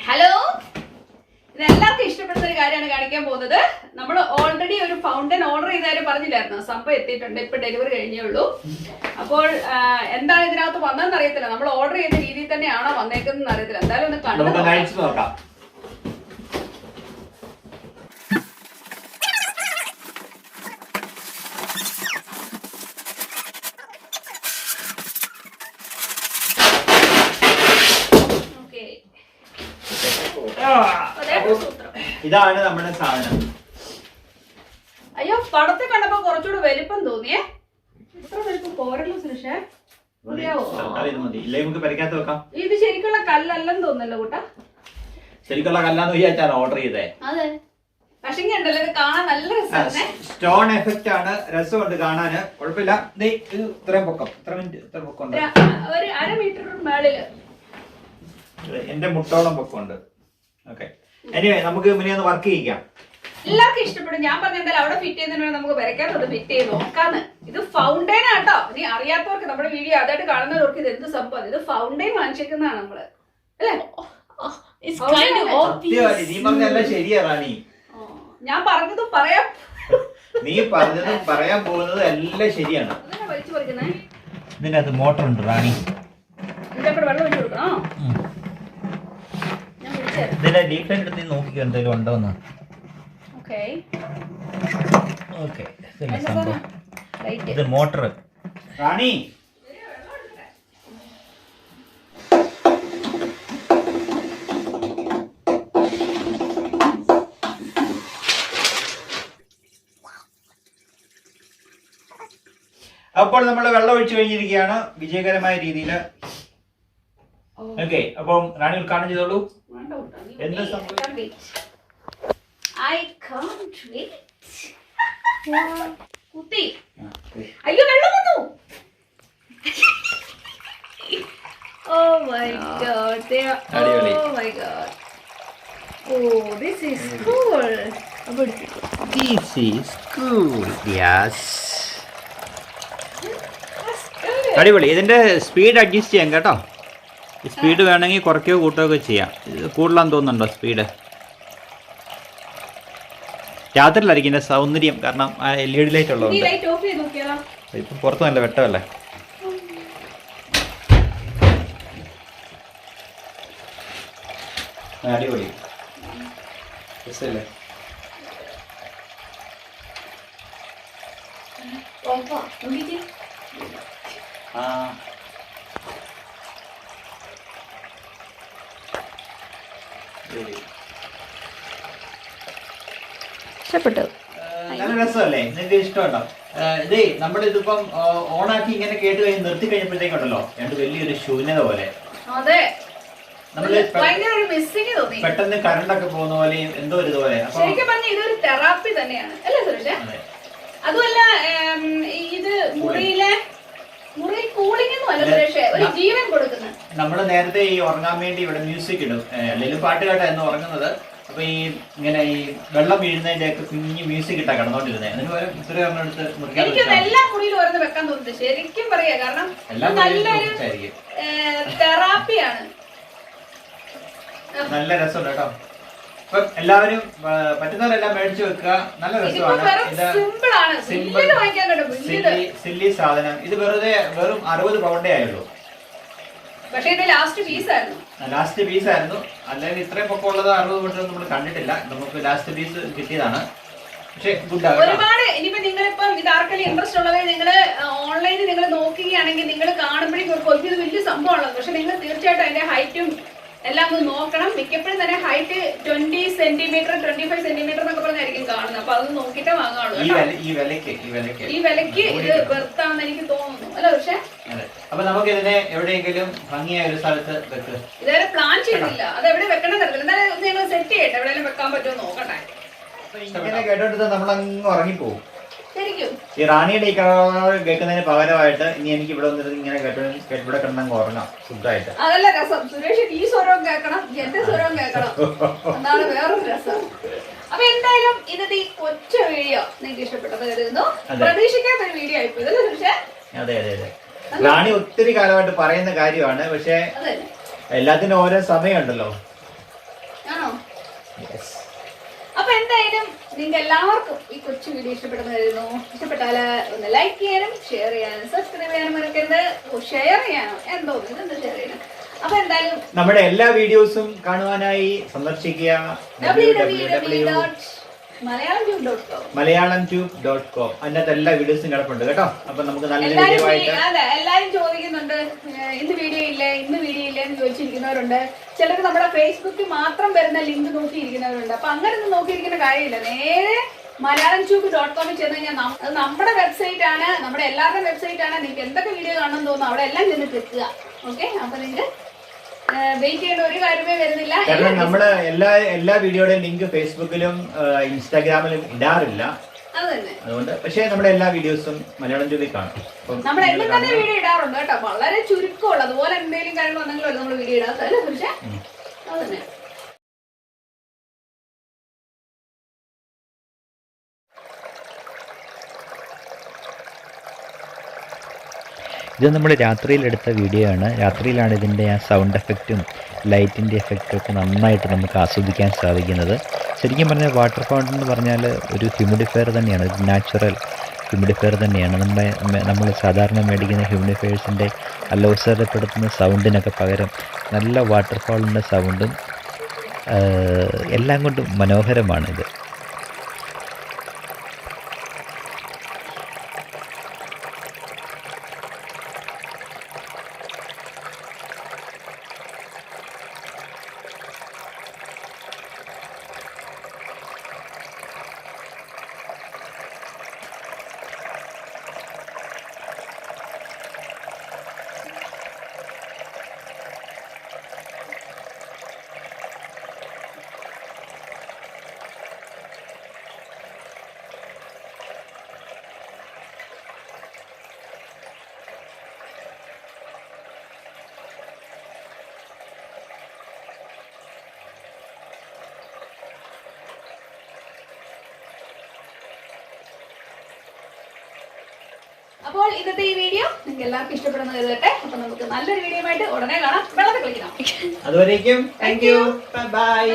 Hello, ഇതെല്ലാവർക്കും ഇഷ്ടപ്പെടുന്ന ഒരു കാര്യമാണ് കാണിക്കാൻ പോകുന്നത്. നമ്മൾ ഓൾറെഡി ഒരു ഫൗണ്ടൻ ഓർഡർ ചെയ്താലും പറഞ്ഞില്ലായിരുന്നു, സംഭവം എത്തിയിട്ടുണ്ട്. ഇപ്പൊ ഡെലിവറി കഴിഞ്ഞേ ഉള്ളൂ. അപ്പോൾ എന്താണ് ഇതിനകത്ത് വന്നതെന്ന് അറിയത്തില്ല. നമ്മൾ ഓർഡർ ചെയ്ത രീതിയിൽ തന്നെയാണോ വന്നേക്കുന്നതെന്ന് അറിയത്തില്ല. എന്തായാലും ഒന്ന് കണ്ടു നോക്കാം. ഇതാണ് നമ്മുടെ സാധനം. അയ്യോ, പടത്തെ കണ്ടപ്പോ കുറച്ചുകൂടെ വലിപ്പം തോന്നിയേ. ഇത്ര വലിപ്പം പോരല്ലോ സുരേഷേ. ഇത് ശരിക്കുള്ള കല്ലല്ലെന്ന് തോന്നല്ലോ കൂട്ടാ. ശരിക്കുള്ള കല്ലാന്ന് വിചാരിച്ചാണ് ഓർഡർ ചെയ്തേ. അതെ, പക്ഷേ ഉണ്ടല്ലോ, ഇത് കാണാൻ നല്ല രസമാണ്. സ്റ്റോൺ എഫക്റ്റ് ആണ്, രസമുണ്ട് കാണാന്, കുഴപ്പമില്ല. ഇത്രയും പൊക്കം, ഇത്ര പൊക്കം ഉണ്ട്, ഒരു 1/2 മീറ്റർ മേളില്. എന്റെ മുട്ടോളം പൊക്കമുണ്ട്. ഓക്കെ, എനിവേ നമുക്ക് മുന്നേ ഒന്ന് വർക്ക് ചെയ്യിക്കാം. എല്ലാവർക്കും ഇഷ്ടപ്പെടും. ഞാൻ പറഞ്ഞ എന്തായാലും അവിടെ ഫിറ്റ് ചെയ്യുന്നതിന് നമുക്ക് വരയ്ക്കാത്തത് ഫിറ്റ് ചെയ്ത് നോക്കാന്ന്. ഇത് ഫൗണ്ടൈൻ ആട്ടോ. ഇനി അറിയാത്തവർക്ക് നമ്മുടെ വീഡിയോ അതായിട്ട് കാണുന്നവർക്ക് ഇത് എന്ത് സംഭവം. ഇത് ഫൗണ്ടൈൻ വാങ്ങിച്ചേക്കുന്നതാണ് നമ്മള്, അല്ലേ? നീ പറഞ്ഞെല്ലാം ശരിയാ റാണി. ഞാൻ പറഞ്ഞതും പറയാം, നീ പറഞ്ഞതും പറയാൻ പോകുന്നത് എല്ലാം ശരിയാണ്. വലിച്ചു പറിക്കുന്നേ. ഇതിന്റെ അകത്ത് മോട്ടർ ഉണ്ട് റാണി. ഇതിന്റെ വെള്ളം ഒഴിച്ചു കൊടുക്കണോ? ഇതിന്റെ ഡീറ്റെയിൽ എടുത്ത് നോക്കിക്കോ എന്തെങ്കിലും ഉണ്ടോന്ന്. ഇത് മോട്ടർ റാണി. അപ്പോൾ നമ്മൾ വെള്ളം ഒഴിച്ചു കഴിഞ്ഞിരിക്കുകയാണ് വിജയകരമായ രീതിയിൽ. ഓക്കെ, അപ്പം റാണി ഉദ്ഘാടനം ചെയ്തോളൂ. എന്താ സംഭവം? അയ്യോ, വെള്ളം വന്നു. Oh my god, oh my god. Oh, this is cool. This is cool. Yes. അടിപൊളി. ഇതിന്റെ സ്പീഡ് അഡ്ജസ്റ്റ് ചെയ്യാം കേട്ടോ. സ്പീഡ് വേണമെങ്കിൽ കുറയ്ക്കുകയോ കൂട്ടുകയൊക്കെ ചെയ്യാം. കൂടുതലാന്ന് തോന്നുന്നുണ്ടോ സ്പീഡ്? രാത്രിയിലായിരിക്കും ഇതിന്റെ സൗന്ദര്യം, കാരണം ആ LED ലൈറ്റ് ഉള്ളതുകൊണ്ട്. ഇപ്പം പുറത്ത് നല്ല വെട്ടമല്ലേ. അടിപൊളി രസമല്ലേ? ഇഷ്ടപ്പെട്ടു. നല്ല രസമല്ലേ? നിനക്ക് ഇഷ്ടമുണ്ടോ? ഇതേ നമ്മളിതിപ്പം ഓണാക്കി ഇങ്ങനെ കേട്ട് കഴിഞ്ഞ് നിർത്തി കഴിഞ്ഞപ്പോഴത്തേക്കുണ്ടല്ലോ രണ്ട് വലിയൊരു ശൂന്യത പോലെ. അതെ, നമ്മള് പെട്ടെന്ന് കറണ്ടൊക്കെ പോകുന്ന പോലെ എന്തോ ഒരു ഇതുപോലെ. ശരിക്കും പറഞ്ഞാൽ ഇതൊരു തെറാപ്പി തന്നെയാണ്, അല്ലേ സുരേഷ്? അതുമല്ല, ഇത് മുറിയിൽ കൂളിംഗ് ഒന്നും അല്ല സുരേഷ്, ഒരു ജീവൻ കൊടുക്കുന്നത്. നമ്മള് നേരത്തെ ഈ ഉറങ്ങാൻ വേണ്ടി ഇവിടെ മ്യൂസിക് ഇടും, അല്ലെങ്കിൽ പാട്ട് കേട്ടായിരുന്നു ഉറങ്ങുന്നത്. അപ്പൊ ഈ ഇങ്ങനെ ഈ വെള്ളം വീഴുന്നതിന്റെ ഒക്കെ കുഞ്ഞു മ്യൂസിക് ഇട്ടാ കിടന്നോണ്ടിരുന്നേ. എനിക്ക് എല്ലാ മുറിയിലും ഓരോന്ന് വെക്കാൻ തോന്നുന്നത് ശരിക്കും പറയാ, കാരണം നല്ലൊരു തെറാപ്പിയാണ്. നല്ല രസമുണ്ട് കേട്ടോ. അപ്പൊ എല്ലാവരും പറ്റുന്നവരെല്ലാം മേടിച്ചു വെക്കുക. നല്ല രസമാണ്. സില്ലി സാധനം. ഇത് വെറും 60 പൗണ്ടേ ആയുള്ളൂ. പക്ഷേ ഇത് ലാസ്റ്റ് പീസ് ആയിരുന്നു. അല്ലെങ്കിൽ ഇത്രയും പൊക്കം ഉള്ളത് 60 പൗണ്ട് നമ്മൾ കണ്ടിട്ടില്ല. നമുക്ക് ലാസ്റ്റ് പീസ് കിട്ടിയതാണ്. പക്ഷേ ഒരുപാട് ഇനിയിപ്പോ നിങ്ങളിപ്പം ഇത് ആർക്കെങ്കിലും ഇൻട്രസ്റ്റ് ഉള്ളവർ നിങ്ങൾ ഓൺലൈനിൽ നിങ്ങൾ നോക്കുകയാണെങ്കിൽ നിങ്ങൾ കാണുമ്പോഴേക്കും ഇത് വലിയ സംഭവമുള്ളത്. പക്ഷെ നിങ്ങൾ തീർച്ചയായിട്ടും അതിന്റെ ഹൈറ്റും എല്ലാം ഒന്ന് നോക്കണം. മിക്കപ്പോഴും തന്നെ ഹൈറ്റ് 20 സെന്റിമീറ്റർ 25 സെന്റിമീറ്റർ എന്നൊക്കെ പറഞ്ഞായിരിക്കും കാണുന്നത്. അപ്പൊ അത് നോക്കിട്ടേ വാങ്ങാവുള്ളൂ. ഈ വിലക്ക് ഇത് വെർത്താണെന്ന് എനിക്ക് തോന്നുന്നു, അല്ല? പക്ഷേ അപ്പൊ നമുക്ക് ഇതിനെ എവിടെയെങ്കിലും ഭംഗിയായ ഒരു സ്ഥലത്ത് വെക്കുക. ഇതുവരെ പ്ലാൻ ചെയ്തില്ല, അത് എവിടെ വെക്കണം തരത്തില്ല. എന്തായാലും നിങ്ങൾ സെറ്റ് ചെയ്യട്ടെ, എവിടെയെങ്കിലും വെക്കാൻ പറ്റുമോ നോക്കട്ടെ. ഇങ്ങനെ കേട്ടോട്ട് നമ്മളങ്ങ് ഉറങ്ങിപ്പോവും. ശരിക്കും ഈ റാണിയുടെ ഈ കേൾക്കുന്നതിന് പകരമായിട്ട് ഇനി എനിക്ക് ഇവിടെ വന്നിട്ട് ഇങ്ങനെ ഇവിടെ കിടന്നങ്ങ് ഉറങ്ങാം സുഖമായിട്ട്. അതല്ല രസം സുരേഷ്, ഈ സ്വരവും കേൾക്കണം, എന്റെ സ്വരവും കേൾക്കണം, എന്നാണ് വേറൊരു രസം. അപ്പൊ എന്തായാലും ഇന്നത്തെ ഈ കൊച്ചു വീഡിയോ നിങ്ങൾക്ക് ഇഷ്ടപ്പെട്ടത് കരുതുന്നു. പ്രതീക്ഷിക്കാത്ത ഒരു വീഡിയോ ആയിപ്പോയി, അല്ലേ സുരേഷ്? അതെ അതെ അതെ. റാണി ഒത്തിരി കാലമായിട്ട് പറയുന്ന കാര്യമാണ്, പക്ഷെ എല്ലാത്തിനും ഓരോ സമയമുണ്ടല്ലോ. അപ്പൊ എന്തായാലും നിങ്ങൾക്ക് എല്ലാവർക്കും ഈ കൊച്ചു വീഡിയോ ഇഷ്ടപ്പെടുന്നതായിരുന്നു. ഇഷ്ടപ്പെട്ടാൽ ഒന്ന് ലൈക്ക് ചെയ്യാനും ഷെയർ ചെയ്യാനും സബ്സ്ക്രൈബ് ചെയ്യാനും മറക്കരുത്. ഷെയർ ചെയ്യാനോ എന്തോ ഇതെന്താ ഷെയർ ചെയ്യണം. അപ്പൊ എന്തായാലും നമ്മുടെ എല്ലാ വീഡിയോസും കാണുവാനായി സന്ദർശിക്കുക malayalamtube.com. അതിനകത്ത് എല്ലാ വീഡിയോസും കിടപ്പുണ്ട് കേട്ടോ. അപ്പൊ നമുക്ക് നല്ലൊരു വീഡിയോ ആയിട്ട് എല്ലാരും ചോദിക്കുന്നുണ്ട്, ഇന്ന് വീഡിയോ ഇല്ലേ എന്ന് ചോദിച്ചിരിക്കുന്നവരുണ്ട്. ചിലർ നമ്മുടെ ഫേസ്ബുക്കിൽ മാത്രം വരുന്ന ലിങ്ക് നോക്കിയിരിക്കുന്നവരുണ്ട്. അപ്പൊ അങ്ങനെ ഒന്നും നോക്കിയിരിക്കുന്ന കാര്യമില്ല. നേരെ malayalamtube.com ചെന്ന് കഴിഞ്ഞാൽ അത് നമ്മുടെ വെബ്സൈറ്റ് ആണ്, നമ്മുടെ എല്ലാവരുടെയും വെബ്സൈറ്റ് ആണ്. നിങ്ങൾക്ക് എന്തൊക്കെ വീഡിയോ കാണണമെന്ന് തോന്നുന്നു അവിടെ എല്ലാം ചെന്ന് ക്ലിക്കുക. ഓക്കെ, അപ്പൊ നിങ്ങൾക്ക് വെയിറ്റ് ചെയ്യേണ്ട ഒരു കാര്യമേ വരുന്നില്ല. കാരണം നമ്മള് എല്ലാ വീഡിയോയുടെയും ലിങ്ക് ഫേസ്ബുക്കിലും ഇൻസ്റ്റാഗ്രാമിലും ഇടാറില്ല. അതുകൊണ്ട് പക്ഷേ നമ്മുടെ എല്ലാ വീഡിയോസും മലയാളം ട്യൂബിൽ കാണും. നമ്മൾ എല്ലാം തന്നെ വീഡിയോ ഇടാറുണ്ട് കേട്ടോ. വളരെ ചുരുക്കമുള്ള അതുപോലെ എന്തെങ്കിലും കാര്യങ്ങൾ വന്നെങ്കിലും നമ്മൾ വീഡിയോ ഇടാത്തല്ലേ പക്ഷേ അതന്നെ. ഇത് നമ്മൾ രാത്രിയിലെടുത്ത വീഡിയോ ആണ്. രാത്രിയിലാണ് ഇതിൻ്റെ ആ സൗണ്ട് എഫക്റ്റും ലൈറ്റിൻ്റെ എഫക്റ്റും ഒക്കെ നന്നായിട്ട് നമുക്ക് ആസ്വദിക്കാൻ സാധിക്കുന്നത്. ശരിക്കും പറഞ്ഞാൽ വാട്ടർ ഫൗണ്ടൻ എന്ന് പറഞ്ഞാൽ ഒരു ഹ്യൂമിഡിഫയർ തന്നെയാണ്, ഒരു നാച്ചുറൽ ഹ്യൂമിഡിഫയർ തന്നെയാണ്. നമ്മൾ സാധാരണ മേടിക്കുന്ന ഹ്യൂമിഡിഫയേഴ്സിൻ്റെ അലോസരപ്പെടുത്തുന്ന സൗണ്ടിനൊക്കെ പകരം നല്ല വാട്ടർഫാളിൻ്റെ സൗണ്ടും എല്ലാം കൊണ്ടും മനോഹരമാണിത്. അപ്പോൾ ഇന്നത്തെ ഈ വീഡിയോ നിങ്ങൾക്ക് എല്ലാവർക്കും ഇഷ്ടപ്പെടുന്നത് കരുതട്ടെ. അപ്പൊ നമുക്ക് നല്ലൊരു വീഡിയോ ആയിട്ട് ഉടനെ കാണാം. വെള്ളത്തിൽ കളിക്കണം. അതുവരേക്കും താങ്ക് യു. ബൈ.